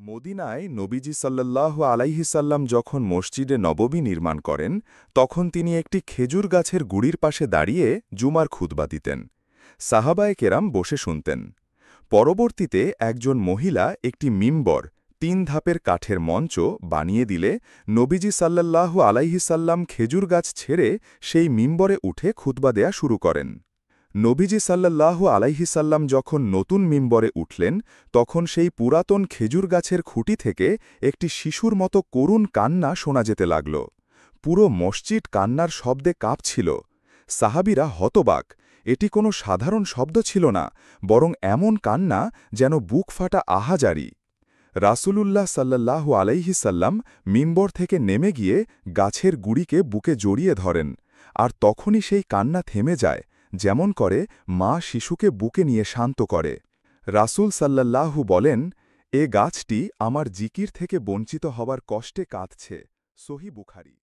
মদিনায় নবীজি সাল্লাল্লাহু আলাইহিসাল্লাম যখন মসজিদে নববী নির্মাণ করেন তখন তিনি একটি খেজুর গাছের গুড়ির পাশে দাঁড়িয়ে জুমার খুতবা দিতেন। সাহাবায়ে কেরাম বসে শুনতেন। পরবর্তীতে একজন মহিলা একটি মিম্বর ৩ ধাপের কাঠের মঞ্চ বানিয়ে দিলে নবীজি সাল্লাল্লাহু আলাইহিসাল্লাম খেজুর গাছ ছেড়ে সেই মিম্বরে উঠে খুতবা দেয়া শুরু করেন। নবীজি সাল্লাল্লাহু আলাইহিসাল্লাম যখন নতুন মিম্বরে উঠলেন তখন সেই পুরাতন খেজুর গাছের খুঁটি থেকে একটি শিশুর মতো করুণ কান্না শোনা যেতে লাগল। পুরো মসজিদ কান্নার শব্দে কাঁপছিল। সাহাবীরা হতবাক। এটি কোনো সাধারণ শব্দ ছিল না, বরং এমন কান্না যেন বুক ফাটা আহাজারি। রাসূলুল্লাহ সাল্লাল্লাহু আলাইহিসাল্লাম মিম্বর থেকে নেমে গিয়ে গাছের গুড়িকে বুকে জড়িয়ে ধরেন, আর তখনই সেই কান্না থেমে যায়, যেমন করে মা শিশুকে বুকে নিয়ে শান্ত করে। রাসূল সাল্লাল্লাহু বলেন, এ গাছটি আমার জিকির থেকে বঞ্চিত হবার কষ্টে কাঁদছে। সহিহ বুখারী।